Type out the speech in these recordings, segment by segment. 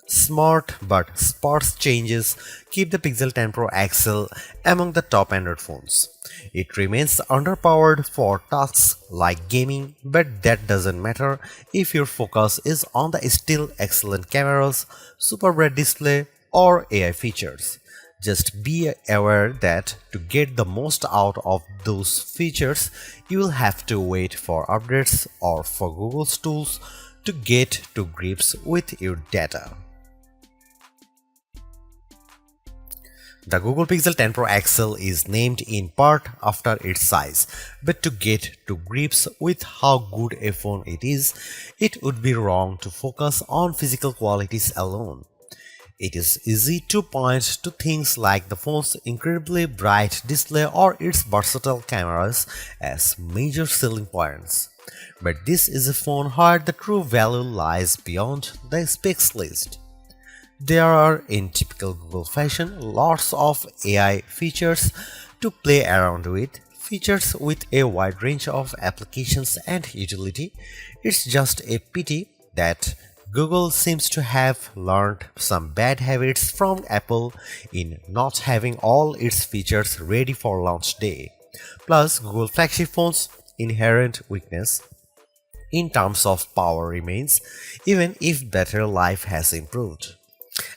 Smart but sparse changes keep the Pixel 10 Pro XL among the top Android phones. It remains underpowered for tasks like gaming, but that doesn't matter if your focus is on the still excellent cameras, super bright display, or AI features. Just be aware that to get the most out of those features, you will have to wait for updates or for Google's tools to get to grips with your data. The Google Pixel 10 Pro XL is named in part after its size, but to get to grips with how good a phone it is, it would be wrong to focus on physical qualities alone. It is easy to point to things like the phone's incredibly bright display or its versatile cameras as major selling points. But this is a phone where the true value lies beyond the specs list. There are, in typical Google fashion, lots of AI features to play around with, features with a wide range of applications and utility. It's just a pity that Google seems to have learned some bad habits from Apple in not having all its features ready for launch day. Plus, Google flagship phones' inherent weakness in terms of power remains, even if battery life has improved.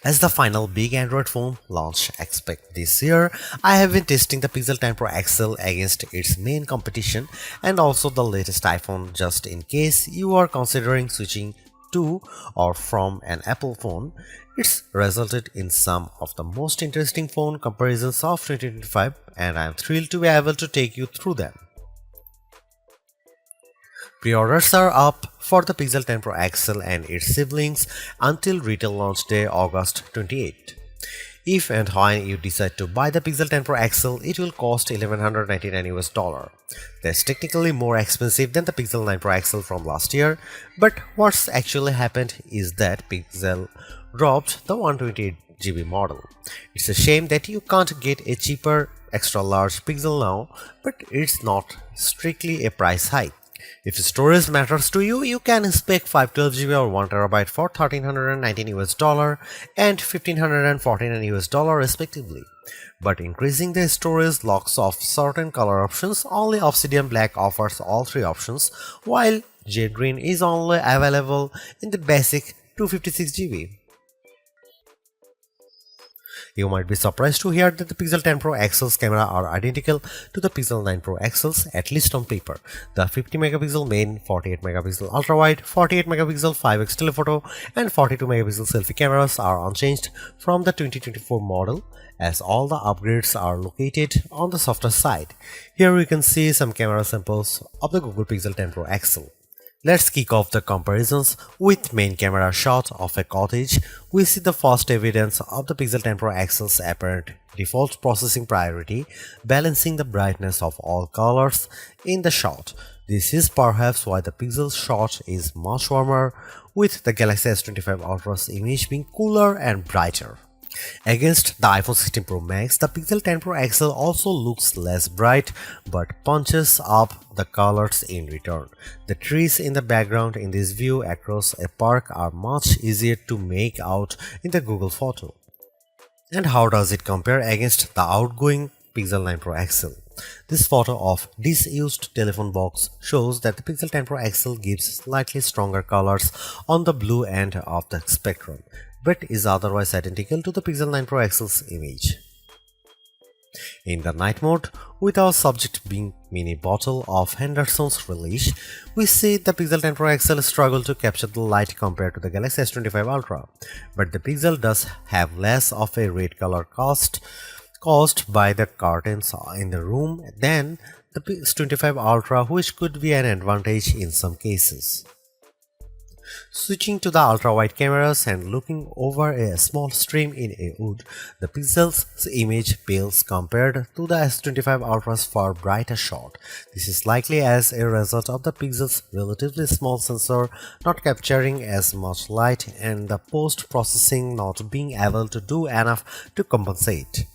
As the final big Android phone launch expect this year, I have been testing the Pixel 10 Pro XL against its main competition and also the latest iPhone just in case you are considering switching to or from an Apple phone. It's resulted in some of the most interesting phone comparisons of 2025 and I am thrilled to be able to take you through them. Pre-orders are up for the Pixel 10 Pro XL and its siblings until retail launch day August 28. If and when you decide to buy the Pixel 10 Pro XL, it will cost $1199. That's technically more expensive than the Pixel 9 Pro XL from last year, but what's actually happened is that Pixel dropped the 128GB model. It's a shame that you can't get a cheaper extra large Pixel now, but it's not strictly a price hike. If storage matters to you, you can spec 512GB or 1TB for $1,319 and $1,549 respectively. But increasing the storage locks off certain color options. Only Obsidian Black offers all three options, while Jade Green is only available in the basic 256GB. You might be surprised to hear that the Pixel 10 Pro XL's camera are identical to the Pixel 9 Pro XL's, at least on paper. The 50MP main, 48MP ultra-wide, 48MP 5x telephoto, and 42MP selfie cameras are unchanged from the 2024 model, as all the upgrades are located on the softer side. Here we can see some camera samples of the Google Pixel 10 Pro XL. Let's kick off the comparisons with main camera shot of a cottage. We see the first evidence of the Pixel 10 Pro XL's apparent default processing priority, balancing the brightness of all colors in the shot. This is perhaps why the Pixel shot is much warmer, with the Galaxy S25 Ultra's image being cooler and brighter. Against the iPhone 16 Pro Max, the Pixel 10 Pro XL also looks less bright but punches up the colors in return. The trees in the background in this view across a park are much easier to make out in the Google photo. And how does it compare against the outgoing Pixel 9 Pro XL? This photo of disused telephone box shows that the Pixel 10 Pro XL gives slightly stronger colors on the blue end of the spectrum, but is otherwise identical to the Pixel 9 Pro XL's image. In the night mode, with our subject being mini bottle of Henderson's relish, we see the Pixel 10 Pro XL struggle to capture the light compared to the Galaxy S25 Ultra, but the Pixel does have less of a red color caused by the curtains in the room than the S25 Ultra, which could be an advantage in some cases. Switching to the ultra-wide cameras and looking over a small stream in a wood, the Pixel's image pales compared to the S25 Ultra's far brighter shot. This is likely as a result of the Pixel's relatively small sensor not capturing as much light and the post-processing not being able to do enough to compensate.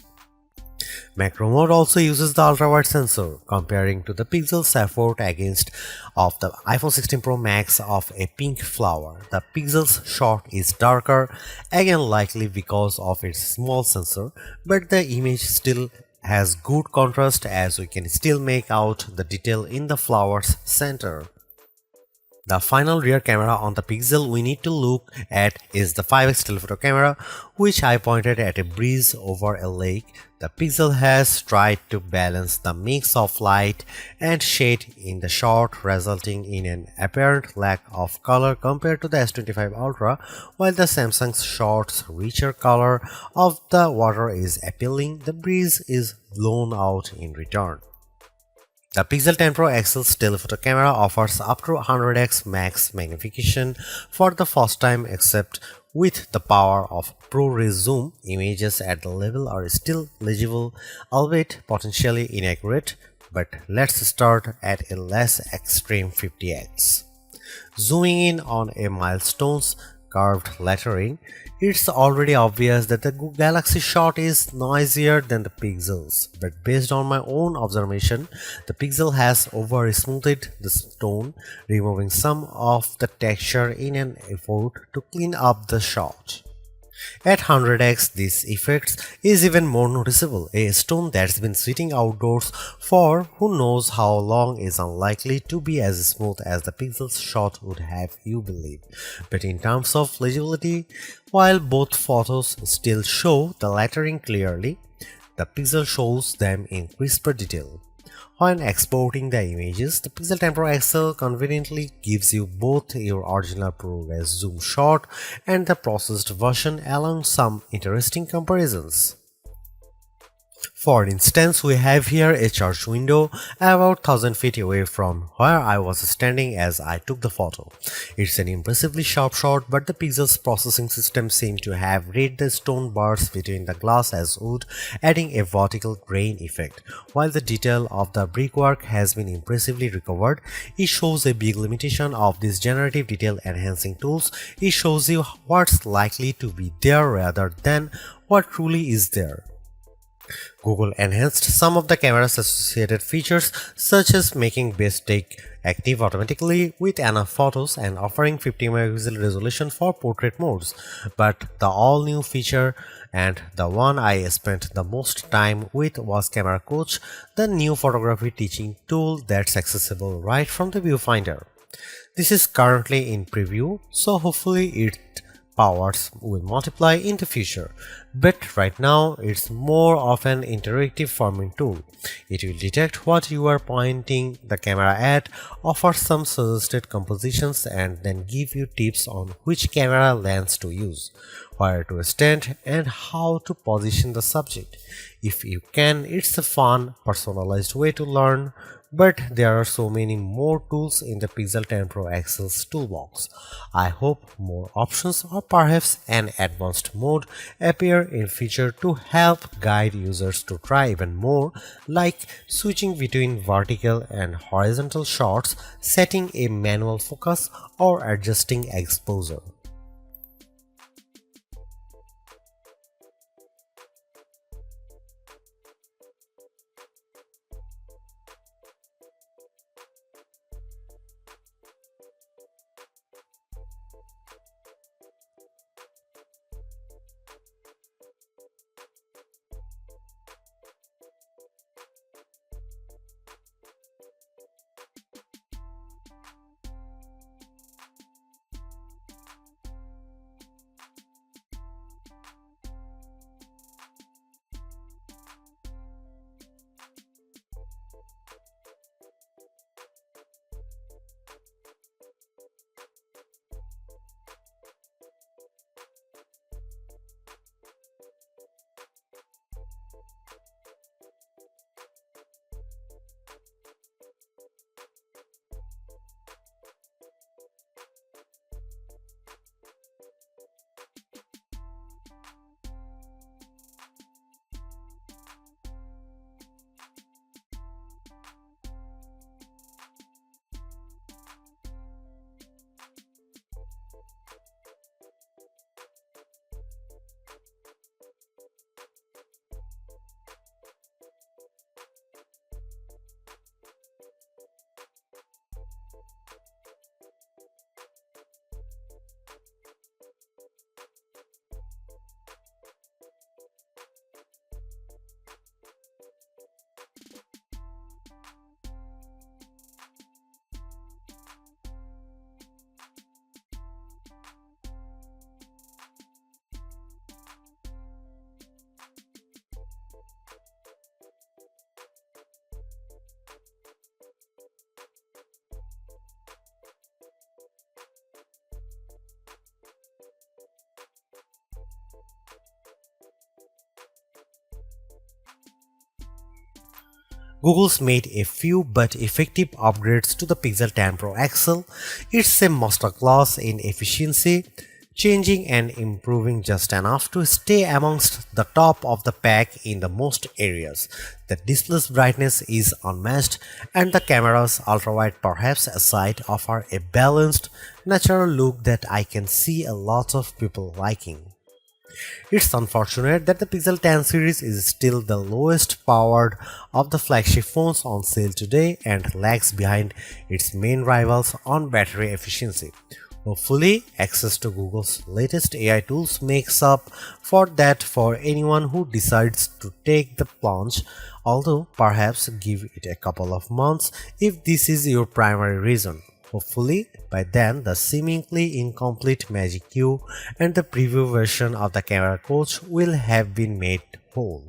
Macro mode also uses the ultrawide sensor, comparing to the pixel's effort against of the iPhone 16 Pro Max of a pink flower. The pixel's shot is darker, again likely because of its small sensor, but the image still has good contrast as we can still make out the detail in the flower's center. The final rear camera on the Pixel we need to look at is the 5x telephoto camera, which I pointed at a breeze over a lake. The Pixel has tried to balance the mix of light and shade in the shot, resulting in an apparent lack of color compared to the S25 Ultra, while the Samsung's shot's richer color of the water is appealing. The breeze is blown out in return. The Pixel 10 Pro XL's telephoto camera offers up to 100x max magnification for the first time, except with the power of ProRes zoom. Images at the level are still legible, albeit potentially inaccurate, but let's start at a less extreme 50x. Zooming in on a milestone's curved lettering, it's already obvious that the Galaxy shot is noisier than the Pixel's, but based on my own observation, the Pixel has over-smoothed the stone, removing some of the texture in an effort to clean up the shot. At 100x, this effect is even more noticeable. A stone that's been sitting outdoors for who knows how long is unlikely to be as smooth as the Pixel's shot would have you believe. But in terms of legibility, while both photos still show the lettering clearly, the Pixel shows them in crisper detail. When exporting the images, the Pixel 10 Pro XL conveniently gives you both your original ProRes zoom shot and the processed version, along some interesting comparisons. For instance, we have here a church window about 1000 feet away from where I was standing as I took the photo. It's an impressively sharp shot, but the Pixel's processing system seemed to have read the stone bars between the glass as wood, adding a vertical grain effect. While the detail of the brickwork has been impressively recovered, it shows a big limitation of these generative detail enhancing tools. It shows you what's likely to be there rather than what truly is there. Google enhanced some of the camera's associated features, such as making best take active automatically with enough photos and offering 50 megapixel resolution for portrait modes. But the all-new feature, and the one I spent the most time with, was Camera Coach, the new photography teaching tool that's accessible right from the viewfinder. This is currently in preview, so hopefully it powers will multiply in the future, but right now it's more of an interactive forming tool. It will detect what you are pointing the camera at, offer some suggested compositions, and then give you tips on which camera lens to use, where to stand, and how to position the subject. If you can, it's a fun, personalized way to learn. But there are so many more tools in the Pixel 10 Pro XL's toolbox. I hope more options or perhaps an advanced mode appear in future to help guide users to try even more, like switching between vertical and horizontal shots, setting a manual focus, or adjusting exposure. Google's made a few but effective upgrades to the Pixel 10 Pro XL. It's a masterclass in efficiency, changing and improving just enough to stay amongst the top of the pack in the most areas. The display's brightness is unmatched, and the camera's ultrawide perhaps aside offer a balanced, natural look that I can see a lot of people liking. It's unfortunate that the Pixel 10 series is still the lowest powered of the flagship phones on sale today and lags behind its main rivals on battery efficiency. Hopefully, access to Google's latest AI tools makes up for that for anyone who decides to take the plunge, although perhaps give it a couple of months if this is your primary reason. Hopefully, by then the seemingly incomplete Magic Q and the preview version of the camera coach will have been made whole.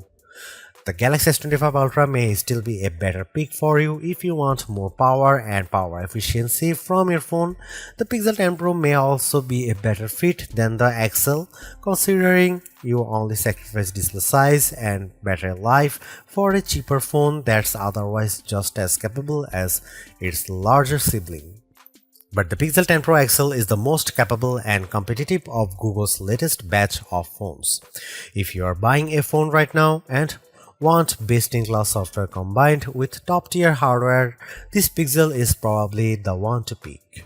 The Galaxy S25 Ultra may still be a better pick for you if you want more power and power efficiency from your phone. The Pixel 10 Pro may also be a better fit than the XL, considering you only sacrifice display size and battery life for a cheaper phone that's otherwise just as capable as its larger sibling. But the Pixel 10 Pro XL is the most capable and competitive of Google's latest batch of phones. If you are buying a phone right now and want best-in-class software combined with top-tier hardware, this Pixel is probably the one to pick.